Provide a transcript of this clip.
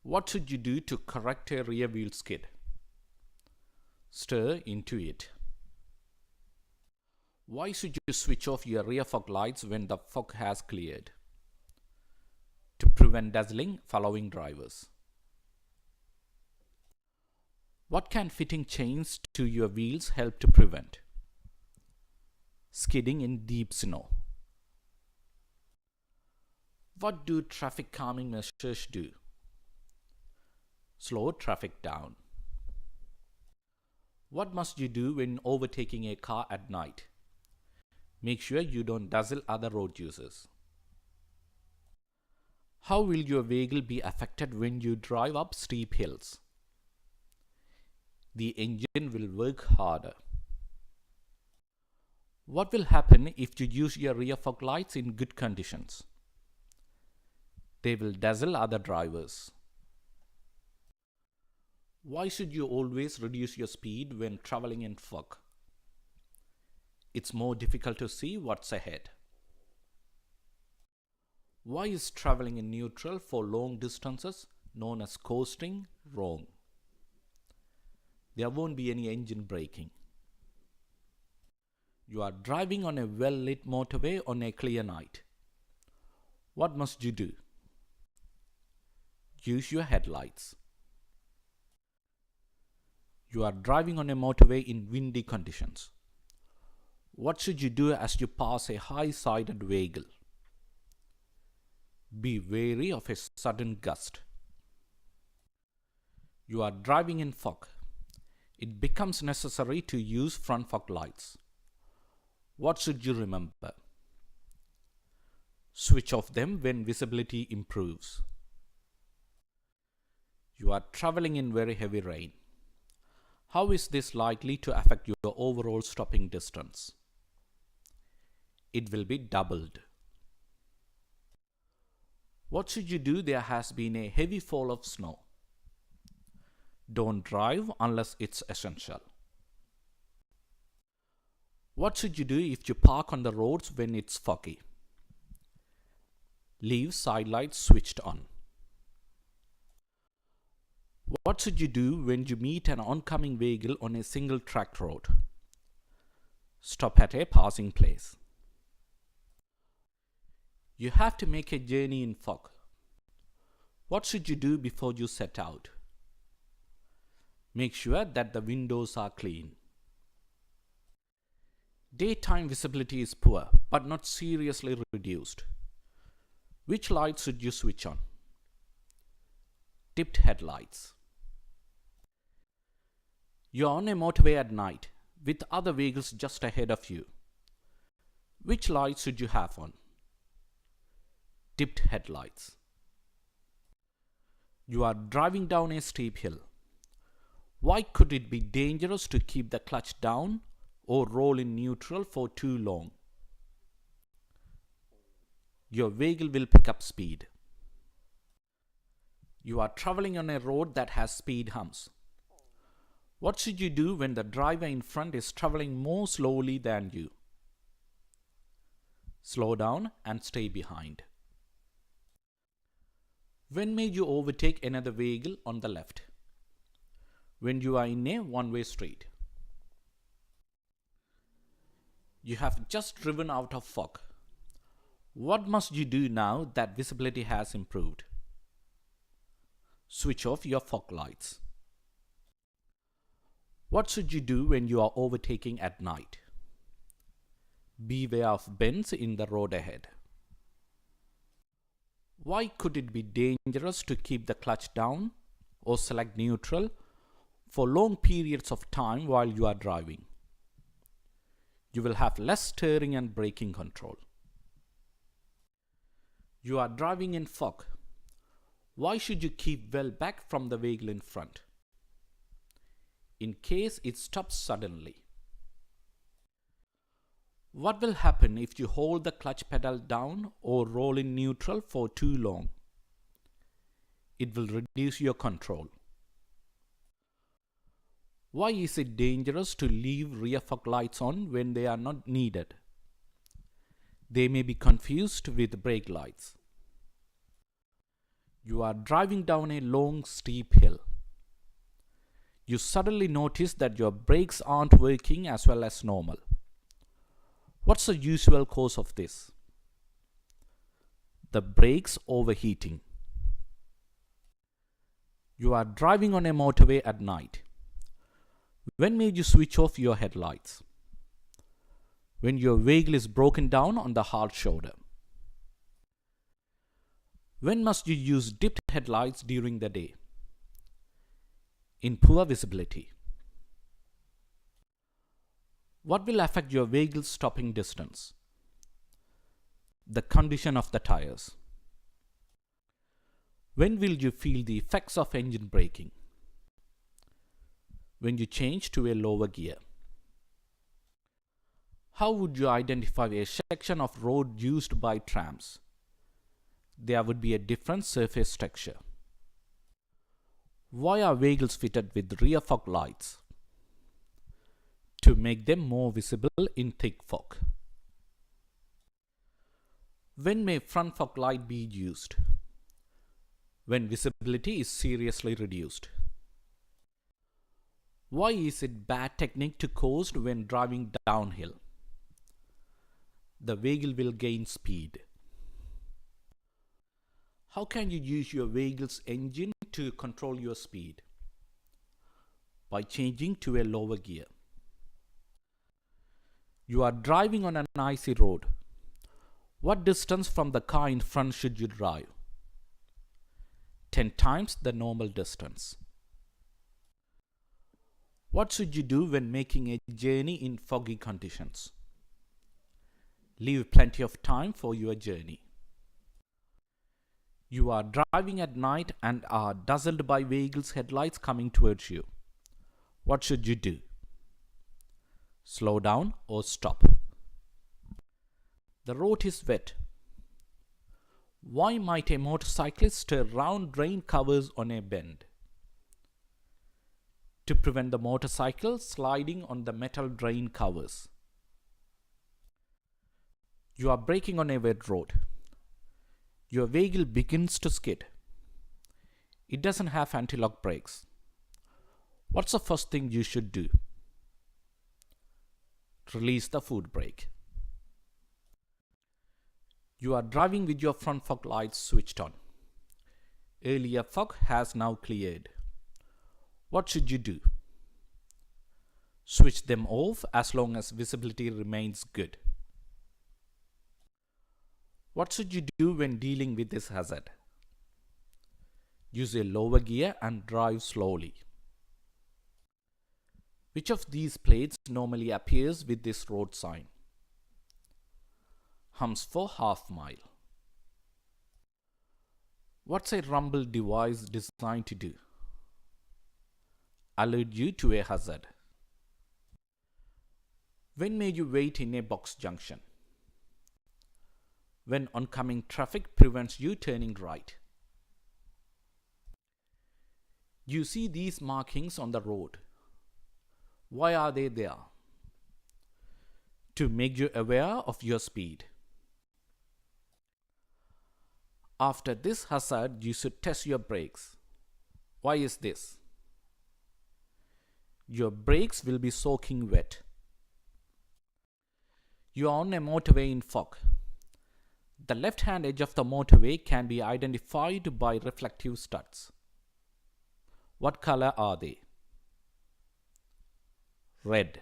What should you do to correct a rear wheel skid? Stir into it. Why should you switch off your rear fog lights when the fog has cleared? To prevent dazzling following drivers. What can fitting chains to your wheels help to prevent? Skidding in deep snow. What do traffic calming measures do? Slow traffic down. What must you do when overtaking a car at night? Make sure you don't dazzle other road users. How will your vehicle be affected when you drive up steep hills? The engine will work harder. What will happen if you use your rear fog lights in good conditions? They will dazzle other drivers. Why should you always reduce your speed when traveling in fog? It's more difficult to see what's ahead. Why is traveling in neutral for long distances, known as coasting, wrong? There won't be any engine braking. You are driving on a well-lit motorway on a clear night. What must you do? Use your headlights. You are driving on a motorway in windy conditions. What should you do as you pass a high-sided vehicle? Be wary of a sudden gust. You are driving in fog. It becomes necessary to use front fog lights. What should you remember? Switch off them when visibility improves. You are traveling in very heavy rain. How is this likely to affect your overall stopping distance? It will be doubled. What should you do? There has been a heavy fall of snow. Don't drive unless it's essential. What should you do if you park on the roads when it's foggy? Leave side lights switched on. What should you do when you meet an oncoming vehicle on a single track road? Stop at a passing place. You have to make a journey in fog. What should you do before you set out? Make sure that the windows are clean. Daytime visibility is poor, but not seriously reduced. Which lights should you switch on? Tipped headlights. You're on a motorway at night with other vehicles just ahead of you. Which lights should you have on? Tipped headlights. You are driving down a steep hill. Why could it be dangerous to keep the clutch down or roll in neutral for too long? Your vehicle will pick up speed. You are traveling on a road that has speed humps. What should you do when the driver in front is traveling more slowly than you? Slow down and stay behind. When may you overtake another vehicle on the left? When you are in a one-way street. You have just driven out of fog. What must you do now that visibility has improved? Switch off your fog lights. What should you do when you are overtaking at night? Beware of bends in the road ahead. Why could it be dangerous to keep the clutch down or select neutral for long periods of time while you are driving? You will have less steering and braking control. You are driving in fog. Why should you keep well back from the vehicle in front? In case it stops suddenly. What will happen if you hold the clutch pedal down or roll in neutral for too long? It will reduce your control. Why is it dangerous to leave rear fog lights on when they are not needed? They may be confused with brake lights. You are driving down a long, steep hill. You suddenly notice that your brakes aren't working as well as normal. What's the usual cause of this? The brakes overheating. You are driving on a motorway at night. When may you switch off your headlights? When your vehicle is broken down on the hard shoulder. When must you use dipped headlights during the day? In poor visibility. What will affect your vehicle's stopping distance? The condition of the tires. When will you feel the effects of engine braking? When you change to a lower gear. How would you identify a section of road used by trams? There would be a different surface texture. Why are vehicles fitted with rear fog lights? To make them more visible in thick fog. When may front fog light be used? When visibility is seriously reduced. Why is it bad technique to coast when driving downhill? The vehicle will gain speed. How can you use your vehicle's engine to control your speed? By changing to a lower gear. You are driving on an icy road. What distance from the car in front should you drive? 10 times the normal distance. What should you do when making a journey in foggy conditions? Leave plenty of time for your journey. You are driving at night and are dazzled by vehicles' headlights coming towards you. What should you do? Slow down or stop. The road is wet. Why might a motorcyclist stir round rain covers on a bend? To prevent the motorcycle sliding on the metal drain covers. You are braking on a wet road. Your vehicle begins to skid. It doesn't have anti-lock brakes. What's the first thing you should do? Release the foot brake. You are driving with your front fog lights switched on. Earlier fog has now cleared. What should you do? Switch them off as long as visibility remains good. What should you do when dealing with this hazard? Use a lower gear and drive slowly. Which of these plates normally appears with this road sign? Humps for half mile. What's a rumble device designed to do? Alert you to a hazard. When may you wait in a box junction? When oncoming traffic prevents you turning right. You see these markings on the road. Why are they there? To make you aware of your speed. After this hazard, you should test your brakes. Why is this? Your brakes will be soaking wet. You are on a motorway in fog. The left-hand edge of the motorway can be identified by reflective studs. What color are they? Red.